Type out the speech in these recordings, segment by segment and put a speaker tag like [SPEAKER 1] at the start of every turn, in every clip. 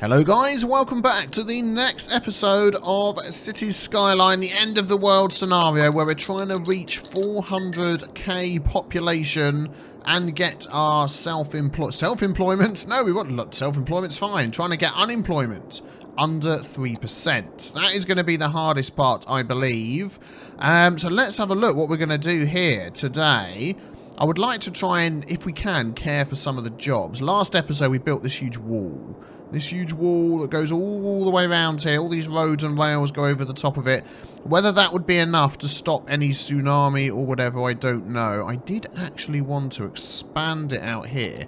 [SPEAKER 1] Hello guys, welcome back to the next episode of Cities Skyline, the end of the world scenario where we're trying to reach 400k population and get our self-employment? No, we want self-employment's fine. Trying to get unemployment under 3%. That is going to be the hardest part, I believe. So let's have a look what we're going to do here today. I would like to try and, if we can, care for some of the jobs. Last episode we built this huge wall. This huge wall that goes all the way around here. All these roads and rails go over the top of it. Whether that would be enough to stop any tsunami or whatever, I don't know. I did actually want to expand it out here.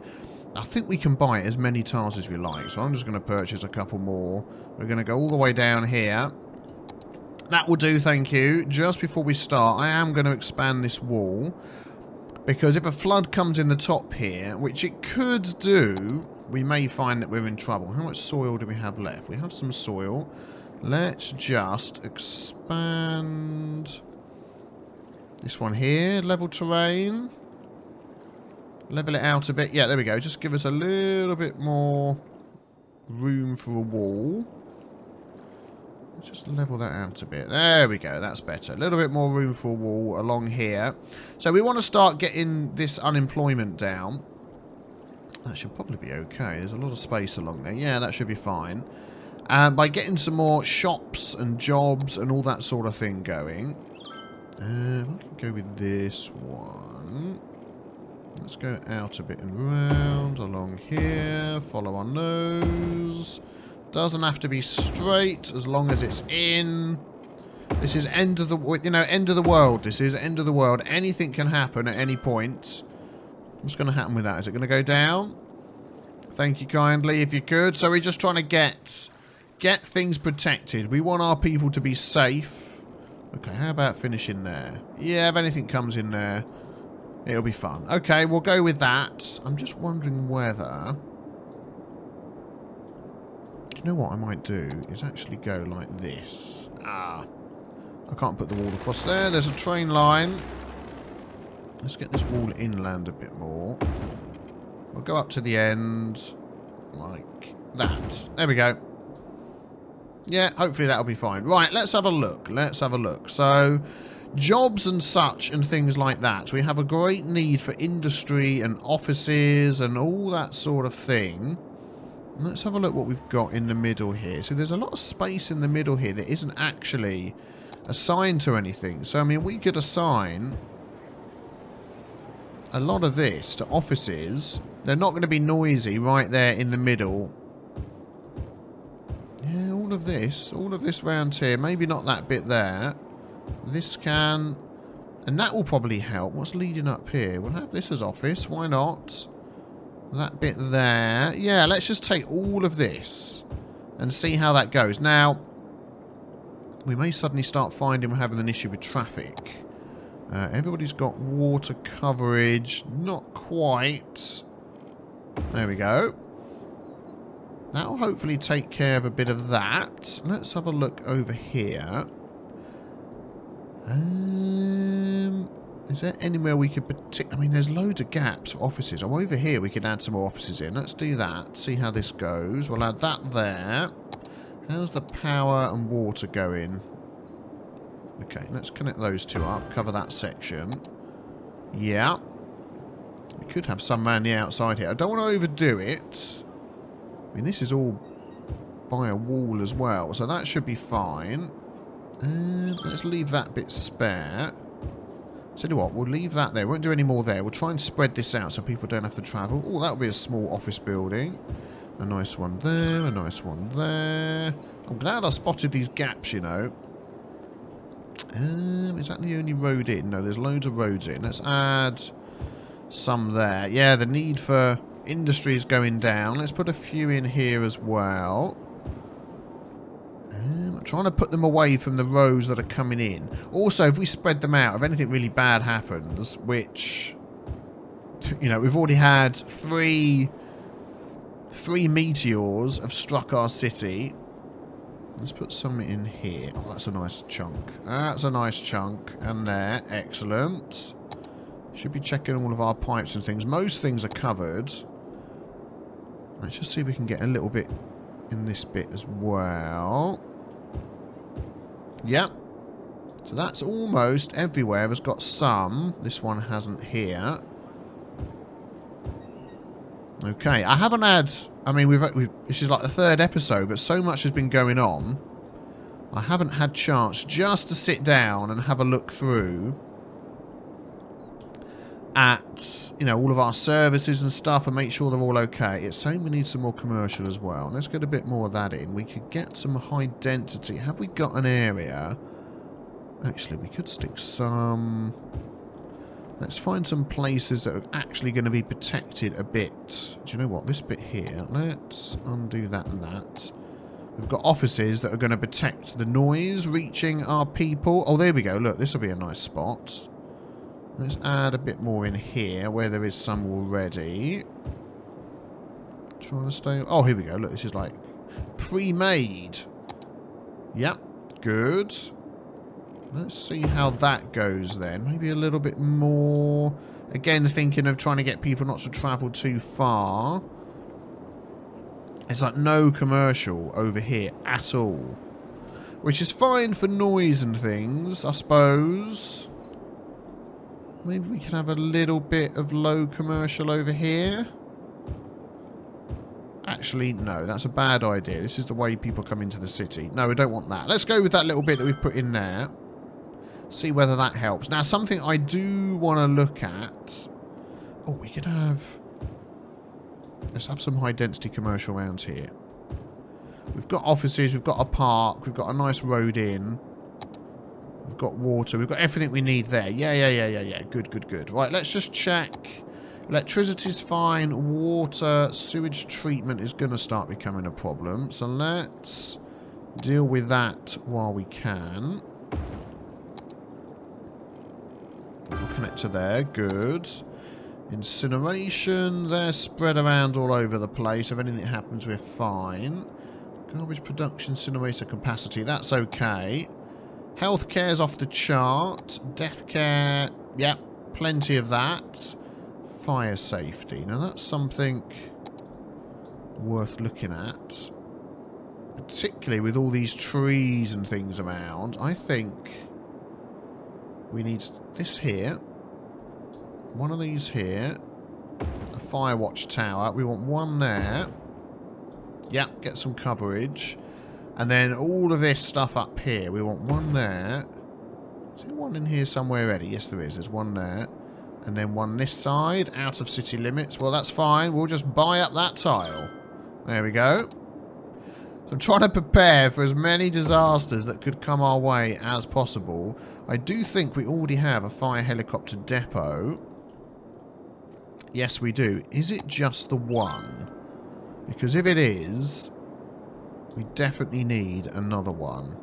[SPEAKER 1] I think we can buy as many tiles as we like. So I'm just going to purchase a couple more. We're going to go all the way down here. That will do, thank you. Just before we start, I am going to expand this wall. Because if a flood comes in the top here, which it could do, we may find that we're in trouble. How much soil do we have left? We have some soil. Let's just expand this one here. Level terrain. Level it out a bit. Yeah, there we go. Just give us a little bit more room for a wall. Let's just level that out a bit. There we go. That's better. A little bit more room for a wall along here. So we want to start getting this unemployment down. That should probably be okay. There's a lot of space along there. Yeah, that should be fine. By getting some more shops and jobs and all that sort of thing going. I can go with this one. Let's go out a bit and round along here. Follow our nose. Doesn't have to be straight as long as it's in. This is end of the, end of the world. This is end of the world. Anything can happen at any point. What's going to happen with that? Is it going to go down? Thank you kindly, if you could. So we're just trying to get things protected. We want our people to be safe. Okay, how about finishing there? Yeah, if anything comes in there, it'll be fun. Okay, we'll go with that. I'm just wondering whether... Do you know what I might do? Is actually go like this. I can't put the wall across there. There's a train line. Let's get this wall inland a bit more. We'll go up to the end. Like that. There we go. Yeah, hopefully that'll be fine. Right, let's have a look. Let's have a look. So, jobs and such and things like that. We have a great need for industry and offices and all that sort of thing. Let's have a look what we've got in the middle here. So there's a lot of space in the middle here that isn't actually assigned to anything. So, I mean, we could assign a lot of this to offices. They're not going to be noisy right there in the middle. Yeah, all of this round here. Maybe not that bit there. This can. And that will probably help. What's leading up here? We'll have this as office. Why not? That bit there. Yeah, let's just take all of this and see how that goes. Now, we may suddenly start finding we're having an issue with traffic. Everybody's got water coverage. Not quite. There we go. That'll hopefully take care of a bit of that. Let's have a look over here. Is there anywhere we could I mean, there's loads of gaps for offices. Oh, over here we could add some more offices in. Let's do that. See how this goes. We'll add that there. How's the power and water going? Okay, let's connect those two up. Cover that section. Yeah. We could have some around the outside here. I don't want to overdo it. I mean, this is all by a wall as well, so that should be fine. Let's leave that bit spare. So, what, we'll leave that there. We won't do any more there. We'll try and spread this out so people don't have to travel. Oh, that'll be a small office building. A nice one there, a nice one there. I'm glad I spotted these gaps, you know. Is that the only road in? No, there's loads of roads in. Let's add some there. Yeah, the need for industry is going down. Let's put a few in here as well. I'm trying to put them away from the rows that are coming in. Also, if we spread them out, if anything really bad happens, which, you know, we've already had three meteors have struck our city. Let's put some in here. Oh, that's a nice chunk. That's a nice chunk. And there. Excellent. Should be checking all of our pipes and things. Most things are covered. Let's just see if we can get a little bit in this bit as well. Yep. So that's almost everywhere has got some. This one hasn't here. Okay, I haven't had... I mean, this is like the 3rd episode, but so much has been going on. I haven't had chance just to sit down and have a look through at, you know, all of our services and stuff and make sure they're all okay. It's saying we need some more commercial as well. Let's get a bit more of that in. We could get some high density. Have we got an area? Actually, we could stick some... Let's find some places that are actually going to be protected a bit. Do you know what? This bit here. Let's undo that and that. We've got offices that are going to protect the noise reaching our people. Oh, there we go. Look, this will be a nice spot. Let's add a bit more in here where there is some already. Trying to stay... Oh, here we go. Look, this is like pre-made. Yep. Good. Let's see how that goes then. Maybe a little bit more. Again, thinking of trying to get people not to travel too far. It's like no commercial over here at all. Which is fine for noise and things, I suppose. Maybe we can have a little bit of low commercial over here. Actually, no, that's a bad idea. This is the way people come into the city. No, we don't want that. Let's go with that little bit that we've put in there. See whether that helps. Now, something I do want to look at... Oh, we could have... Let's have some high-density commercial around here. We've got offices, we've got a park, we've got a nice road in. We've got water, we've got everything we need there. Yeah. Good. Right, let's just check. Electricity's fine. Water, sewage treatment is going to start becoming a problem. So let's deal with that while we can. We'll connect to there. Good. Incineration. They're spread around all over the place. If anything happens, we're fine. Garbage production, incinerator capacity. That's okay. Healthcare's off the chart. Death care. Yep. Plenty of that. Fire safety. Now, that's something worth looking at. Particularly with all these trees and things around. I think we need this here. One of these here. A fire watch tower. We want one there. Yep, get some coverage. And then all of this stuff up here. We want one there. Is there one in here somewhere already? Yes, there is. There's one there. And then one this side, out of city limits. Well, that's fine. We'll just buy up that tile. There we go. So I'm trying to prepare for as many disasters that could come our way as possible. I do think we already have a fire helicopter depot. Yes, we do. Is it just the one? Because if it is, we definitely need another one.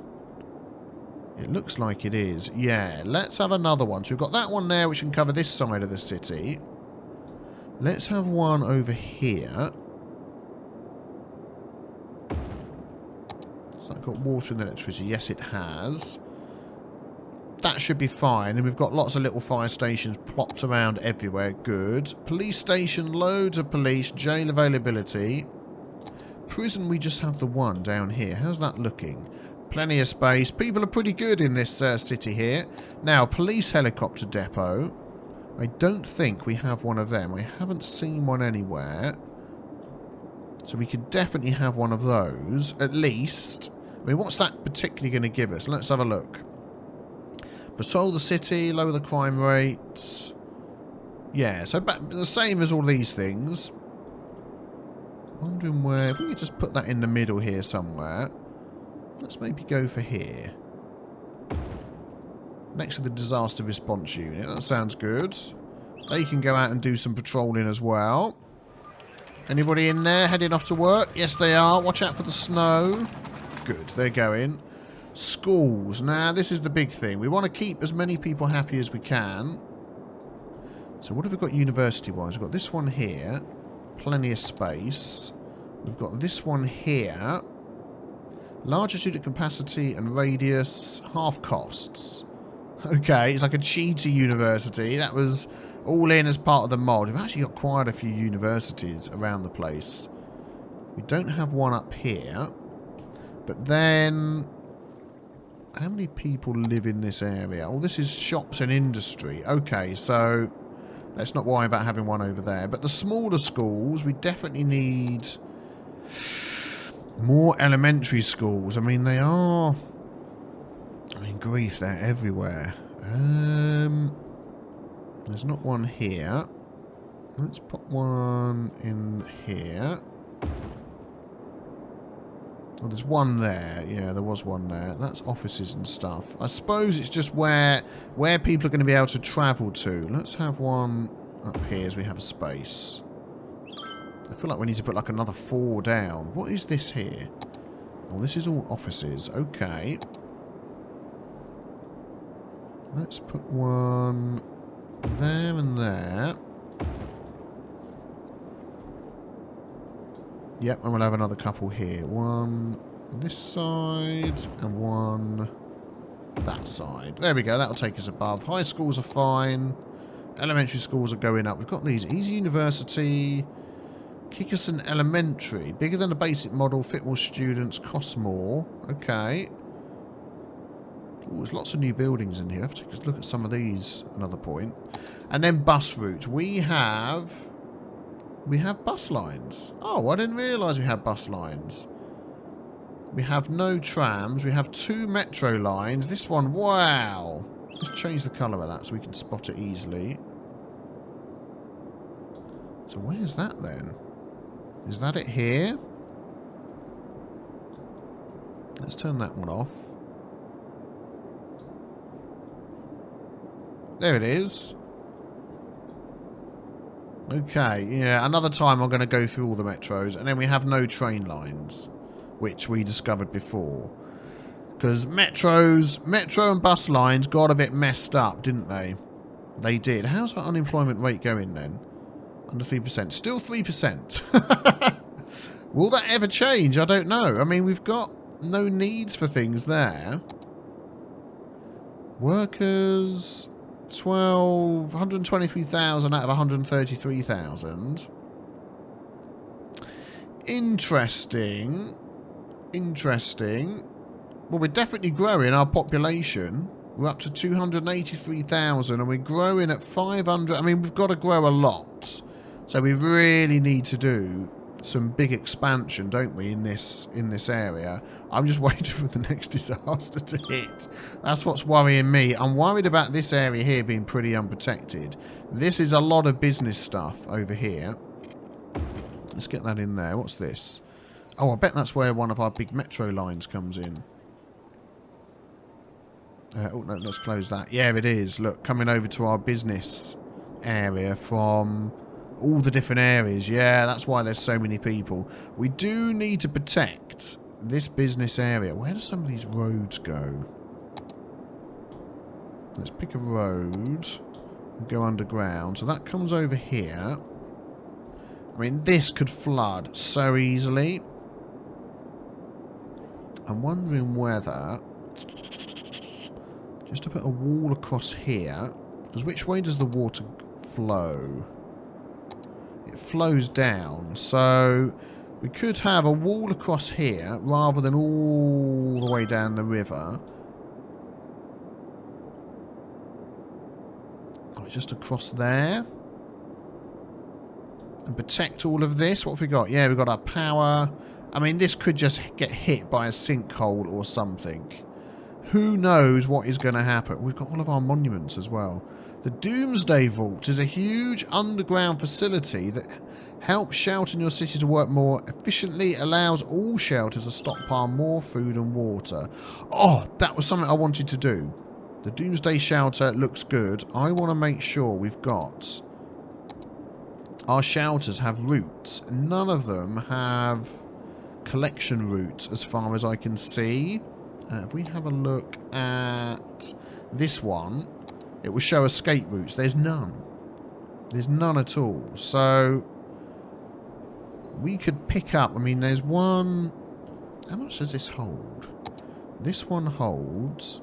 [SPEAKER 1] It looks like it is. Yeah, let's have another one. So we've got that one there, which can cover this side of the city. Let's have one over here. So that got water and electricity. Yes, it has. That should be fine. And we've got lots of little fire stations plopped around everywhere. Good. Police station, loads of police. Jail availability. Prison, we just have the one down here. How's that looking? Plenty of space. People are pretty good in this city here. Now, police helicopter depot. I don't think we have one of them. I haven't seen one anywhere. So we could definitely have one of those, at least. I mean, what's that particularly going to give us? Let's have a look. Patrol the city, lower the crime rates. Yeah, so the same as all these things. Wondering where... If we could just put that in the middle here somewhere. Let's maybe go for here. Next to the disaster response unit. That sounds good. They can go out and do some patrolling as well. Anybody in there heading off to work? Yes, they are. Watch out for the snow. Good, they're going. Schools. Now, this is the big thing. We want to keep as many people happy as we can. So what have we got university-wise? We've got this one here. Plenty of space. We've got this one here. Larger student capacity and radius. Half costs. Okay, it's like a cheater university. That was all in as part of the mod. We've actually got quite a few universities around the place. We don't have one up here. But then... how many people live in this area? Oh, this is shops and industry. Okay, so... let's not worry about having one over there. But the smaller schools, we definitely need... more elementary schools. I mean, they are... I mean, grief, they're everywhere. There's not one here. Let's put one in here. Well, there's one there. Yeah, there was one there. That's offices and stuff. I suppose it's just where people are going to be able to travel to. Let's have one up here as we have a space. I feel like we need to put like another 4 down. What is this here? Oh, this is all offices. Okay. Let's put one there and there. Yep, and we'll have another couple here. One this side and one that side. There we go. That'll take us above. High schools are fine. Elementary schools are going up. We've got these. Easy University. Kickerson Elementary. Bigger than a basic model. Fit more students. Costs more. Okay. Ooh, there's lots of new buildings in here. I have to take a look at some of these. Another point. And then bus route. We have bus lines. Oh, I didn't realise we had bus lines. We have no trams. We have 2 metro lines. This one, wow. Let's change the colour of that so we can spot it easily. So where's that then? Is that it here? Let's turn that one off. There it is. Okay, yeah, another time I'm going to go through all the metros, and then we have no train lines, which we discovered before. Because metro and bus lines got a bit messed up, didn't they? They did. How's our unemployment rate going then? Under 3%. Still 3%. Will that ever change? I don't know. I mean, we've got no needs for things there. Workers... 123,000 out of 133,000. Interesting. Interesting. Well, we're definitely growing our population. We're up to 283,000 and we're growing at 500. I mean, we've got to grow a lot. So we really need to do some big expansion, don't we, in this area. I'm just waiting for the next disaster to hit. That's what's worrying me. I'm worried about this area here being pretty unprotected. This is a lot of business stuff over here. Let's get that in there. What's this? Oh, I bet that's where one of our big metro lines comes in. Oh, no, let's close that. Yeah, it is. Look, coming over to our business area from... all the different areas. Yeah, that's why there's so many people. We do need to protect this business area. Where do some of these roads go? Let's pick a road and go underground. So that comes over here. I mean, this could flood so easily. I'm wondering whether... just to put a wall across here. Because which way does the water flow? It flows down, so we could have a wall across here rather than all the way down the river. Oh, just across there. And protect all of this. What have we got? Yeah, we've got our power. I mean, this could just get hit by a sinkhole or something. Who knows what is going to happen? We've got all of our monuments as well. The Doomsday Vault is a huge underground facility that helps shelter in your city to work more efficiently, allows all shelters to stockpile more food and water. Oh, that was something I wanted to do. The Doomsday Shelter looks good. I want to make sure we've got... our shelters have routes. None of them have collection routes as far as I can see. If we have a look at this one, it will show escape routes. There's none. There's none at all. So we could pick up... I mean, there's one... how much does this hold? This one holds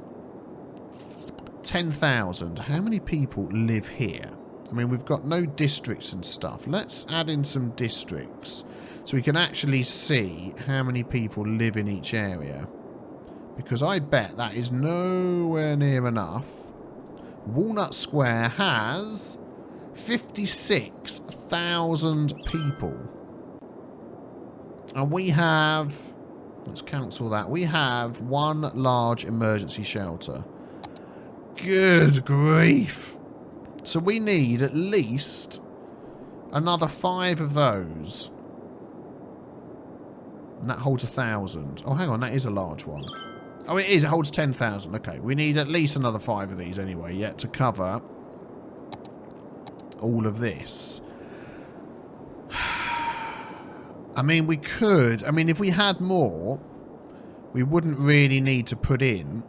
[SPEAKER 1] 10,000. How many people live here? I mean, we've got no districts and stuff. Let's add in some districts so we can actually see how many people live in each area. Because I bet that is nowhere near enough. Walnut Square has 56,000 people. And we have... Let's cancel that. We have one large emergency shelter. Good grief. So we need at least another 5 of those. And that holds 1,000. Oh, hang on. That is a large one. Oh, it is. It holds 10,000. Okay. We need at least another 5 of these anyway, yet to cover all of this. I mean, we could. I mean, if we had more, we wouldn't really need to put in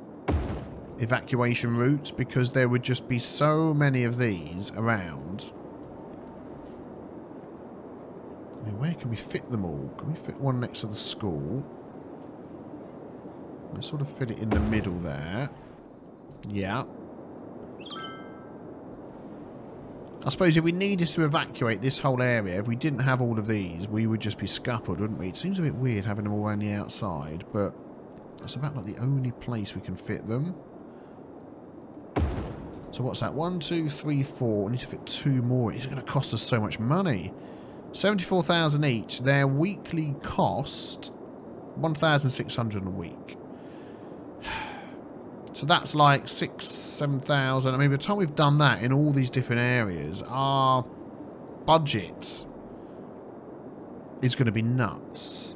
[SPEAKER 1] evacuation routes because there would just be so many of these around. I mean, where can we fit them all? Can we fit one next to the school? Let's sort of fit it in the middle there. Yeah. I suppose if we needed to evacuate this whole area, if we didn't have all of these, we would just be scuppered, wouldn't we? It seems a bit weird having them all around the outside, but that's about like the only place we can fit them. So what's that? 1, 2, 3, 4. We need to fit 2 more. It's going to cost us so much money. 74,000 each. Their weekly cost, 1,600 a week. So that's like 6,000-7,000. I mean, by the time we've done that in all these different areas, our budget is going to be nuts.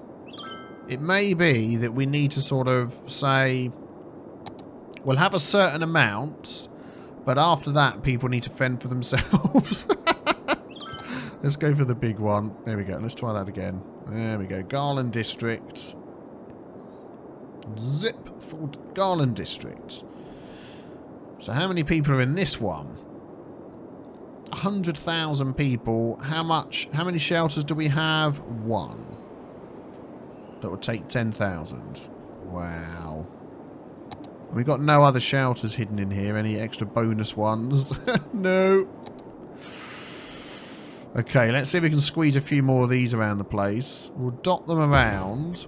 [SPEAKER 1] It may be that we need to sort of say, we'll have a certain amount, but after that, people need to fend for themselves. Let's go for the big one. There we go. Let's try that again. There we go. Garland District. Zip for Garland District. So how many people are in this one? 100,000 people. How many shelters do we have? 1. That would take 10,000. Wow. We've got no other shelters hidden in here. Any extra bonus ones? No. Okay, let's see if we can squeeze a few more of these around the place. We'll dot them around.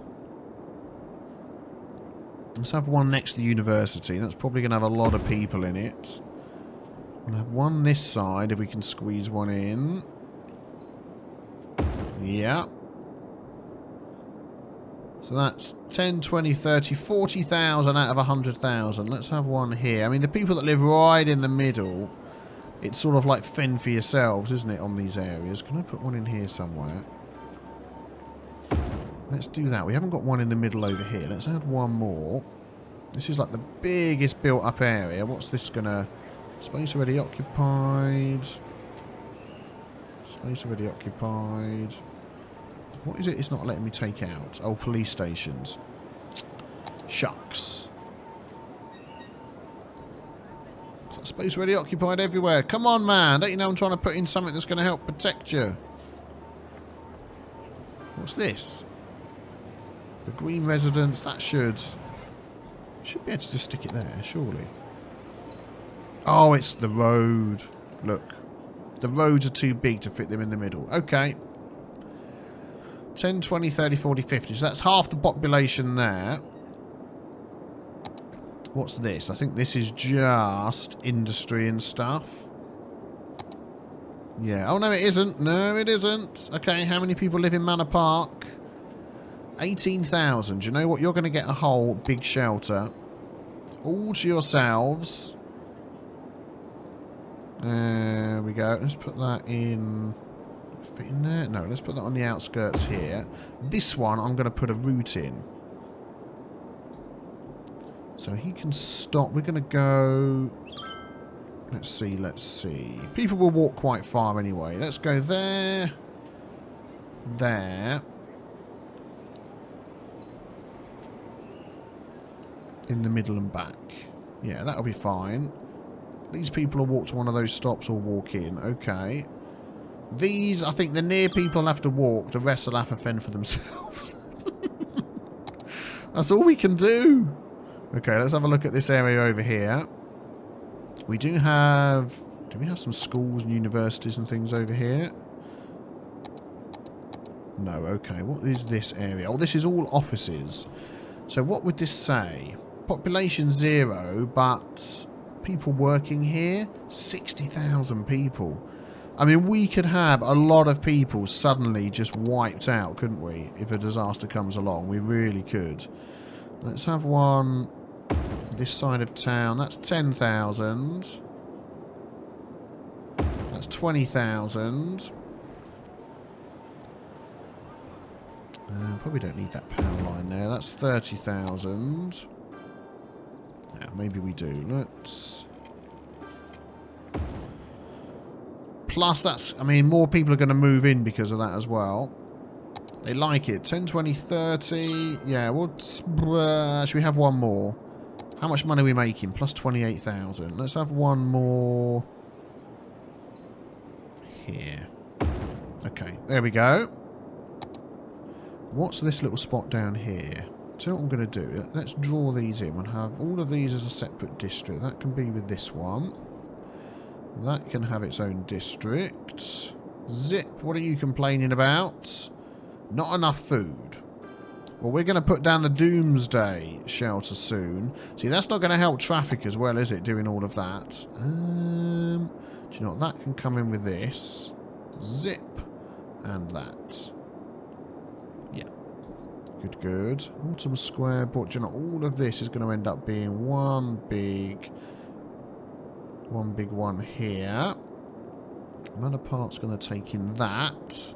[SPEAKER 1] Let's have one next to the university. That's probably going to have a lot of people in it. We'll have one this side if we can squeeze one in. Yeah. So that's 10, 20, 30, 40,000 out of 100,000. Let's have one here. I mean, the people that live right in the middle, it's sort of like fend for yourselves, isn't it, on these areas? Can I put one in here somewhere? Let's do that. We haven't got one in the middle over here. Let's add one more. This is like the biggest built-up area. What's this gonna... Space already occupied. Space already occupied. What is it it's not letting me take out? Oh, police stations. Shucks. Is that space already occupied everywhere? Come on, man. Don't you know I'm trying to put in something that's going to help protect you? What's this? The green residence, that should be able to just stick it there, surely. Oh, it's the road. Look. The roads are too big to fit them in the middle. Okay. 10, 20, 30, 40, 50. So that's half the population there. What's this? I think this is just industry and stuff. Yeah. Oh, no, it isn't. No, it isn't. Okay, how many people live in Manor Park? 18,000. Do you know what? You're going to get a whole big shelter. All to yourselves. There we go. Let's put that in... Fit in there? No, let's put that on the outskirts here. This one, I'm going to put a route in. So he can stop. We're going to go... Let's see, let's see. People will walk quite far anyway. Let's go there. There. In the middle and back. Yeah, that'll be fine. These people will walk to one of those stops or walk in. Okay. These, I think the near people have to walk. The rest will have to fend for themselves. That's all we can do. Okay, let's have a look at this area over here. We do have Do we have some schools and universities and things over here? No, okay. What is this area? Oh, this is all offices. So what would this say? Population 0, but people working here? 60,000 people. I mean, we could have a lot of people suddenly just wiped out, couldn't we? If a disaster comes along, we really could. Let's have one this side of town. That's 10,000. That's 20,000. Probably don't need that power line there. That's 30,000. Yeah, maybe we do. Let's... Plus, that's... I mean, more people are going to move in because of that as well. They like it. 10, 20, 30. Yeah, what's... should we have one more? How much money are we making? Plus 28,000. Let's have one more... here. Okay, there we go. What's this little spot down here? So what I'm going to do, let's draw these in. We'll have all of these as a separate district. That can be with this one. That can have its own district. Zip, what are you complaining about? Not enough food. Well, we're going to put down the Doomsday shelter soon. See, that's not going to help traffic as well, is it, doing all of that? Do you know what? That can come in with this. Zip. And that. Yeah. Good, good. Autumn Square. But, you know, all of this is going to end up being one big one here. Manor Park's going to take in that.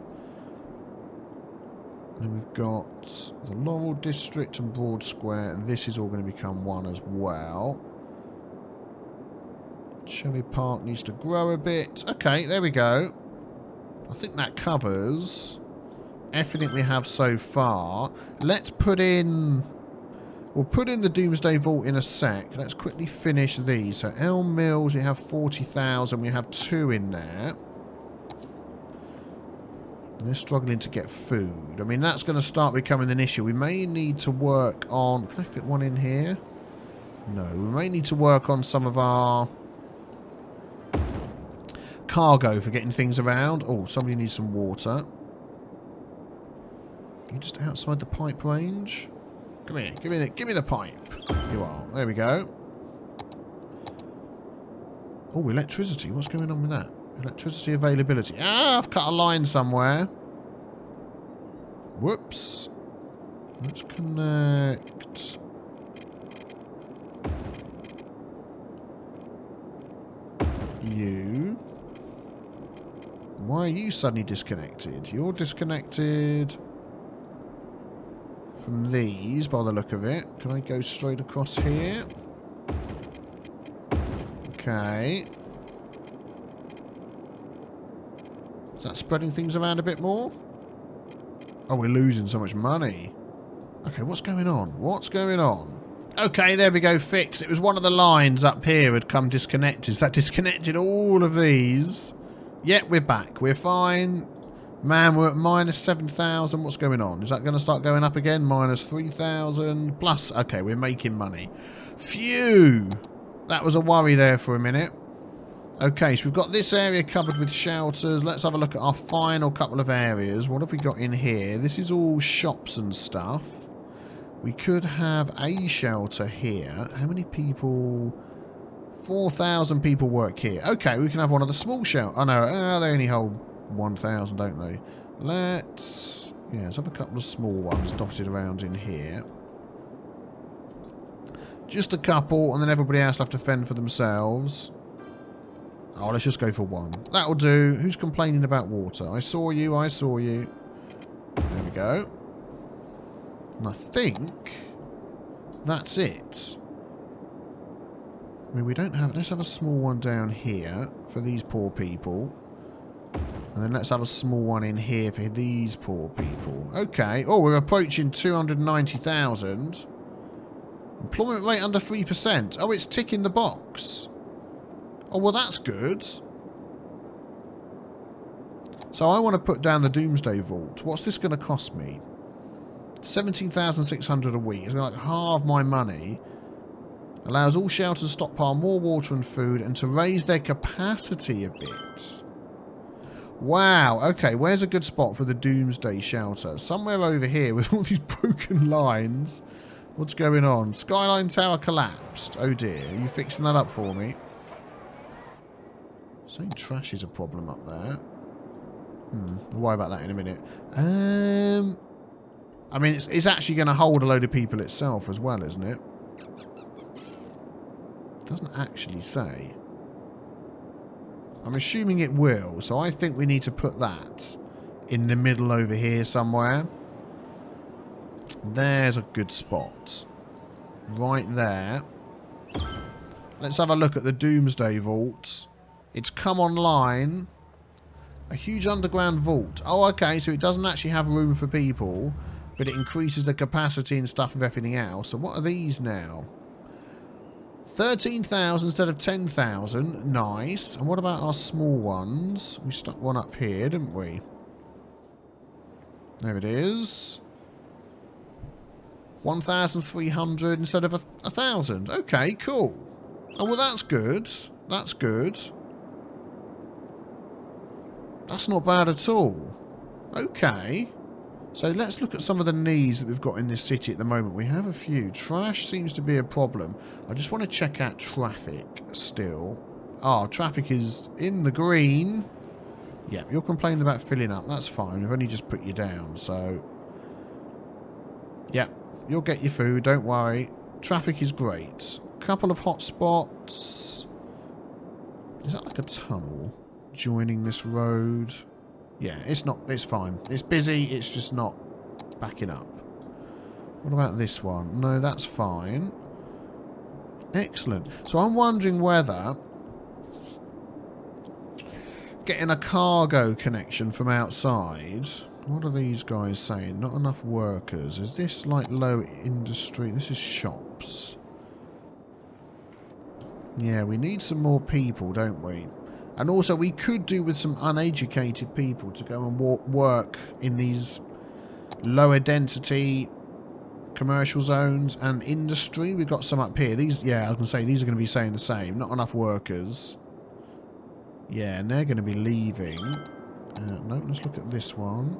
[SPEAKER 1] And we've got the Laurel District and Broad Square, and this is all going to become one as well. Cherry Park needs to grow a bit. Okay, there we go. I think that covers everything we have so far. Let's put in... We'll put in the Doomsday Vault in a sec. Let's quickly finish these. So Elm Mills, we have 40,000. We have 2 in there. They're struggling to get food. I mean, that's going to start becoming an issue. We may need to work on... Can I fit one in here? No. We may need to work on some of our cargo for getting things around. Oh, somebody needs some water. You're just outside the pipe range. Come here. Give me the pipe. You are. There we go. Oh, electricity. What's going on with that? Electricity availability. Ah, I've cut a line somewhere. Whoops. Let's connect. You. Why are you suddenly disconnected? You're disconnected from these by the look of it. Can I go straight across here? Okay. Is that spreading things around a bit more? Oh, we're losing so much money. Okay, what's going on? What's going on? Okay, there we go, fixed. It was one of the lines up here had come disconnected. That disconnected all of these. Yet we're back. We're fine. Man, we're at minus 7,000. What's going on? Is that going to start going up again? Minus 3,000. Plus, okay, we're making money. Phew! That was a worry there for a minute. Okay, so we've got this area covered with shelters. Let's have a look at our final couple of areas. What have we got in here? This is all shops and stuff. We could have a shelter here. How many people? 4,000 people work here. Okay, we can have one of the small shelters. Oh, no, they only hold 1,000, don't they? Let's have a couple of small ones dotted around in here. Just a couple, and then everybody else will have to fend for themselves. Oh, let's just go for one. That'll do. Who's complaining about water? I saw you, I saw you. There we go. And I think that's it. I mean, we don't have... Let's have a small one down here for these poor people. And then let's have a small one in here for these poor people. Okay. Oh, we're approaching 290,000. Employment rate under 3%. Oh, it's ticking the box. Oh, well, that's good. So I want to put down the Doomsday Vault. What's this going to cost me? 17,600 a week. It's going to like halve my money. Allows all shelters to stockpile more water and food and to raise their capacity a bit. Wow, okay, where's a good spot for the Doomsday shelter? Somewhere over here with all these broken lines. What's going on? Skyline tower collapsed. Oh dear, are you fixing that up for me? Saying trash is a problem up there. We'll worry about that in a minute. I mean, it's actually going to hold a load of people itself as well, isn't it? Doesn't actually say. I'm assuming it will, so I think we need to put that in the middle over here somewhere. There's a good spot. Right there. Let's have a look at the Doomsday Vault. It's come online. A huge underground vault. Oh, okay, so it doesn't actually have room for people, but it increases the capacity and stuff of everything else. So what are these now? 13,000 instead of 10,000. Nice. And what about our small ones? We stuck one up here, didn't we? There it is. 1,300 instead of 1,000. Okay, cool. Oh, well, that's good. That's good. That's not bad at all. Okay. So let's look at some of the needs that we've got in this city at the moment. We have a few. Trash seems to be a problem. I just want to check out traffic still. Ah, traffic is in the green. Yeah, you're complaining about filling up. That's fine. We've only just put you down, so... yeah, you'll get your food. Don't worry. Traffic is great. Couple of hot spots. Is that like a tunnel joining this road? Yeah, it's not. It's fine. It's busy. It's just not backing up. What about this one? No, that's fine. Excellent. So I'm wondering whether getting a cargo connection from outside. What are these guys saying? Not enough workers. Is this like low industry? This is shops. Yeah, we need some more people, don't we? And also, we could do with some uneducated people to go and work in these lower density commercial zones and industry. We've got some up here. These, yeah, I was going to say, these are going to be saying the same. Not enough workers. Yeah, and they're going to be leaving. No, let's look at this one.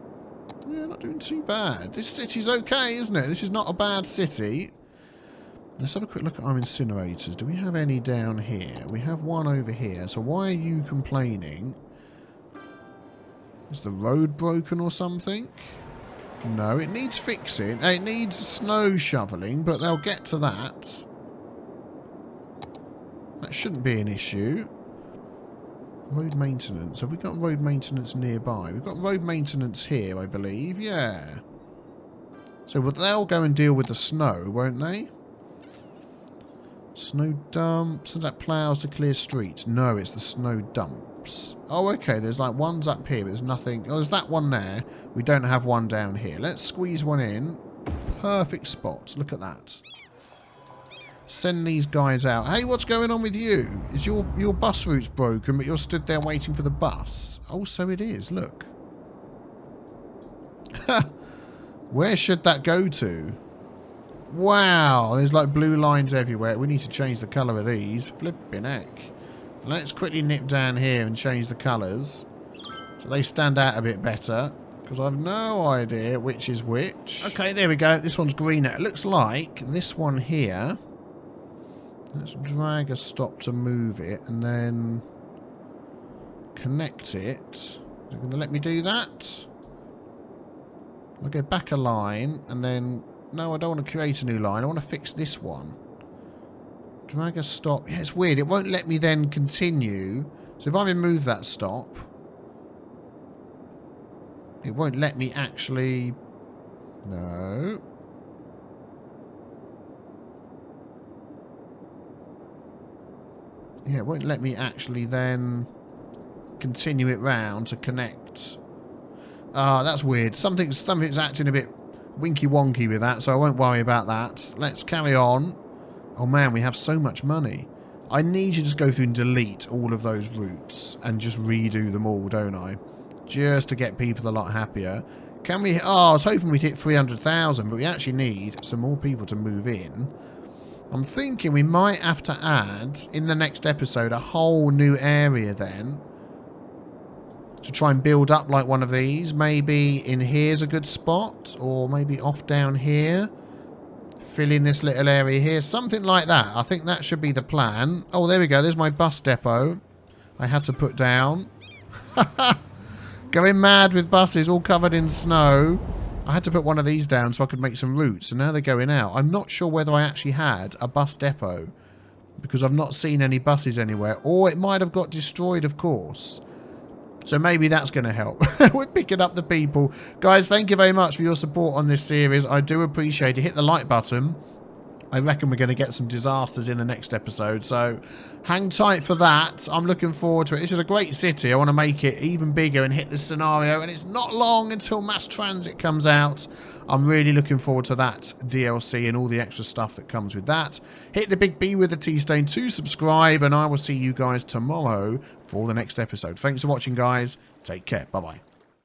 [SPEAKER 1] Yeah, not doing too bad. This city's okay, isn't it? This is not a bad city. Let's have a quick look at our incinerators. Do we have any down here? We have one over here. So why are you complaining? Is the road broken or something? No, it needs fixing. It needs snow shoveling, but they'll get to that. That shouldn't be an issue. Road maintenance. Have we got road maintenance nearby? We've got road maintenance here, I believe. Yeah. So they'll go and deal with the snow, won't they? Snow dumps. Is that plows to clear streets? No, it's the snow dumps. Oh, okay. There's like ones up here, but there's nothing. Oh, there's that one there. We don't have one down here. Let's squeeze one in. Perfect spot. Look at that. Send these guys out. Hey, what's going on with you? Is your bus route's broken, but you're stood there waiting for the bus? Oh, so it is. Look. Where should that go to? Wow, there's like blue lines everywhere. We need to change the colour of these. Flipping heck. Let's quickly nip down here and change the colours so they stand out a bit better, because I've no idea which is which. Okay, there we go. This one's greener. It looks like this one here. Let's drag a stop to move it and then connect it. Is it going to let me do that? I'll go back a line and then... No, I don't want to create a new line. I want to fix this one. Drag a stop. Yeah, it's weird. It won't let me then continue. So if I remove that stop, it won't let me actually... No. Yeah, it won't let me actually then continue it round to connect. Ah, that's weird. Something's acting a bit winky wonky with that, so I won't worry about that. Let's carry on. Oh man, we have so much money. I need you to just go through and delete all of those routes and just redo them all, don't I? Just to get people a lot happier. Can we... Oh, I was hoping we'd hit 300,000, but we actually need some more people to move in. I'm thinking we might have to add, in the next episode, a whole new area then. To try and build up like one of these. Maybe in here's a good spot. Or maybe off down here. Fill in this little area here. Something like that. I think that should be the plan. Oh, there we go. There's my bus depot. I had to put down. Going mad with buses all covered in snow. I had to put one of these down so I could make some routes, and now they're going out. I'm not sure whether I actually had a bus depot, because I've not seen any buses anywhere, or it might have got destroyed, of course. So maybe that's going to help. We're picking up the people. Guys, thank you very much for your support on this series. I do appreciate it. Hit the like button. I reckon we're going to get some disasters in the next episode, so hang tight for that. I'm looking forward to it. This is a great city. I want to make it even bigger and hit this scenario, and it's not long until mass transit comes out. I'm really looking forward to that DLC and all the extra stuff that comes with that. Hit the big B with the T stain to subscribe, and I will see you guys tomorrow for the next episode. Thanks for watching, guys. Take care. Bye-bye.